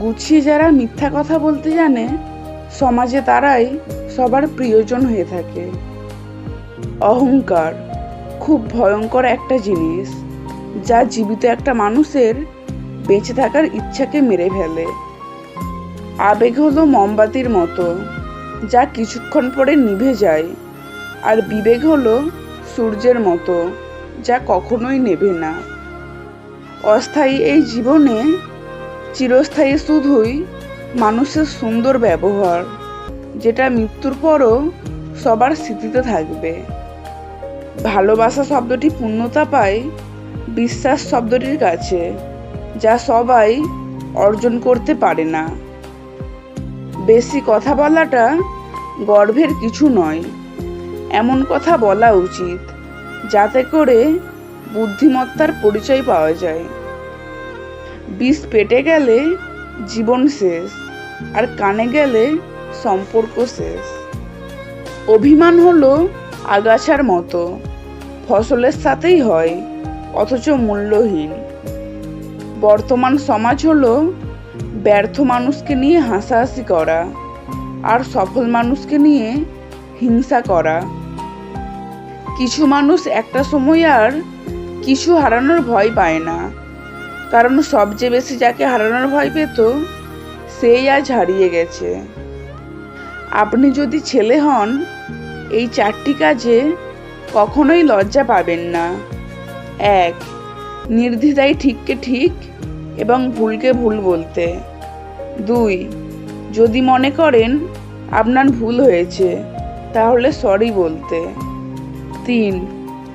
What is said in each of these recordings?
গুছিয়ে যারা মিথ্যা কথা বলতে জানে সমাজে তারাই সবার প্রিয়জন হয়ে থাকে। অহংকার খুব ভয়ঙ্কর একটা জিনিস, যা জীবিত একটা মানুষের বেঁচে থাকার ইচ্ছাকে মেরে ফেলে। আবেগ হলো মোমবাতির মতো, যা কিছুক্ষণ পরে নিভে যায়, আর বিবেক হলো সূর্যের মতো, যা কখনোই নেভে না। অস্থায়ী এই জীবনে চিরস্থায়ী শুধুই মানুষের সুন্দর ব্যবহার, যেটা মৃত্যুর পরও সবার স্মৃতিতে থাকবে। ভালোবাসা শব্দটি পূর্ণতা পায় বিশ্বাস শব্দটির কাছে, যা সবাই অর্জন করতে পারে না। বেশি কথা বলাটা গর্বের কিছু নয়, এমন কথা বলা উচিত যাতে করে বুদ্ধিমত্তার পরিচয় পাওয়া যায়। বিষ পেটে গেলে জীবন শেষ, আর কানে গেলে সম্পর্ক শেষ। অভিমান হলো আগাছার মতো, ফসলের সাথেই হয় অথচ মূল্যহীন। বর্তমান সমাজ হলো ব্যর্থ মানুষকে নিয়ে হাসাহাসি করা আর সফল মানুষকে নিয়ে হিংসা করা। কিছু মানুষ একটা সময় আর কিছু হারানোর ভয় পায় না, কারণ সবচেয়ে বেশি যাকে হারানোর ভয় পেত সেই আজ হারিয়ে গেছে। আপনি যদি ছেলে হন, এই 4টি কাজে কখনোই লজ্জা পাবেন না। 1. নির্দ্বিধায় ঠিককে ঠিক এবং ভুলকে ভুল বলতে। 2. যদি মনে করেন আপনার ভুল হয়েছে তাহলে সরি বলতে। 3.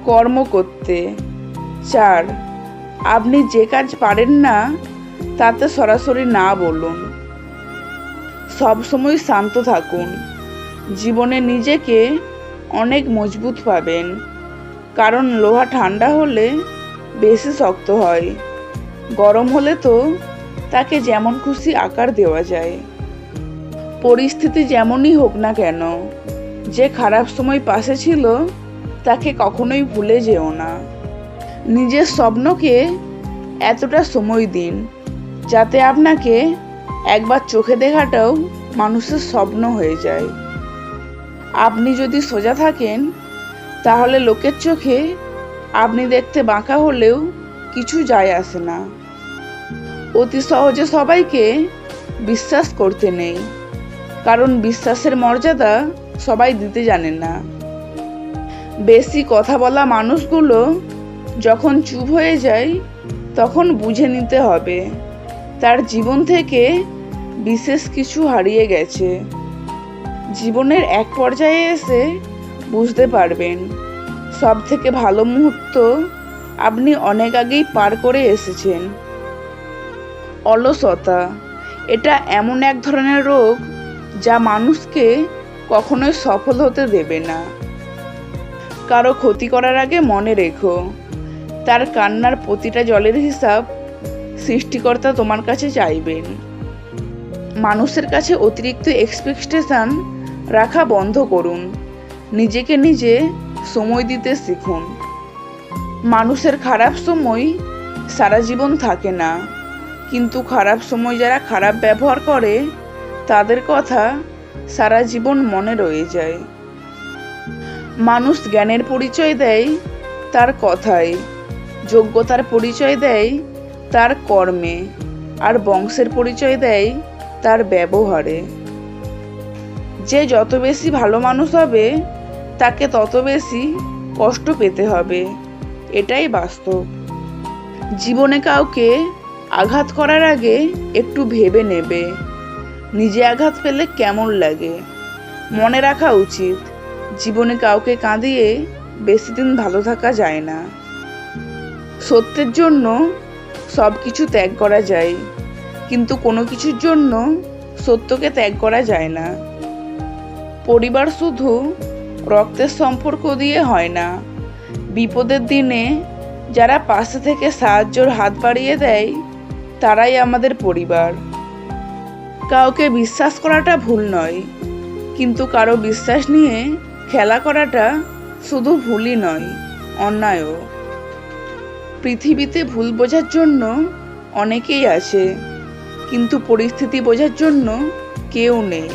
কর্ম করতে। 4. আপনি যে কাজ পারেন না তাতে সরাসরি না বলুন। সবসময় শান্ত থাকুন, জীবনে নিজেকে অনেক মজবুত পাবেন, কারণ লোহা ঠান্ডা হলে বেশি শক্ত হয়, গরম হলে তো তাকে যেমন খুশি আকার দেওয়া যায়। পরিস্থিতি যেমনই হোক না কেন, যে খারাপ সময় পাশে ছিল তাকে কখনোই ভুলে যেও না। নিজের স্বপ্নকে এতটা সময় দিন যাতে আপনাকে একবার চোখে দেখাটাও মানুষের স্বপ্ন হয়ে যায়। আপনি যদি সোজা থাকেন তাহলে লোকের চোখে আপনি দেখতে বাঁকা হলেও কিছু যায় আসে না। অতি সহজে সবাইকে বিশ্বাস করতে নেই, কারণ বিশ্বাসের মর্যাদা সবাই দিতে জানে না। বেশি কথা বলা মানুষগুলো যখন চুপ হয়ে যায় তখন বুঝে নিতে হবে তার জীবন থেকে বিশেষ কিছু হারিয়ে গেছে। জীবনের এক পর্যায়ে এসে বুঝতে পারবেন সব থেকে ভালো মুহূর্ত আপনি অনেক আগেই পার করে এসেছেন। অলসতা এটা এমন এক ধরনের রোগ যা মানুষকে কখনোই সফল হতে দেবে না। কারো ক্ষতি করার আগে মনে রেখো, তার কান্নার প্রতিটা জলের হিসাব সৃষ্টিকর্তা তোমার কাছে চাইবেন। মানুষের কাছে অতিরিক্ত এক্সপেকটেশন রাখা বন্ধ করুন, নিজেকে নিজে সময় দিতে শিখুন। মানুষের খারাপ সময় সারা জীবন থাকে না, কিন্তু খারাপ সময় যারা খারাপ ব্যবহার করে তাদের কথা সারা জীবন মনে রয়ে যায়। মানুষ জ্ঞানের পরিচয় দেয় তার কথায়, যোগ্যতার পরিচয় দেয় তার কর্মে, আর বংশের পরিচয় দেয় তার ব্যবহারে। যে যত বেশি ভালো মানুষ হবে তাকে তত বেশি কষ্ট পেতে হবে, এটাই বাস্তব। জীবনে কাউকে আঘাত করার আগে একটু ভেবে নেবে নিজে আঘাত পেলে কেমন লাগে। মনে রাখা উচিত জীবনে কাউকে কাঁদিয়ে বেশি দিন ভালো থাকা যায় না। সত্যের জন্য সব কিছু ত্যাগ করা যায়, কিন্তু কোনো কিছুর জন্য সত্যকে ত্যাগ করা যায় না। পরিবার শুধু রক্তের সম্পর্ক দিয়ে হয় না, বিপদের দিনে যারা পাশে থেকে সাহায্যের হাত বাড়িয়ে দেয় তারাই আমাদের পরিবার। কাউকে বিশ্বাস করাটা ভুল নয়, কিন্তু কারো বিশ্বাস নিয়ে খেলা করাটা শুধু ভুলই নয়, অন্যায়ও। পৃথিবীতে ভুল বোঝার জন্য অনেকেই আছে, কিন্তু পরিস্থিতি বোঝার জন্য কেউ নেই।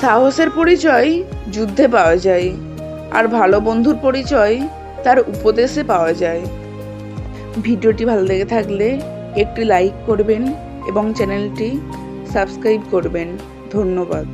সাহসের পরিচয় যুদ্ধে পাওয়া যায়, আর ভালো বন্ধুর পরিচয় তার উপদেশে পাওয়া যায়। ভিডিওটি ভালো লেগে থাকলে একটি লাইক করবেন এবং চ্যানেলটি সাবস্ক্রাইব করবেন। ধন্যবাদ।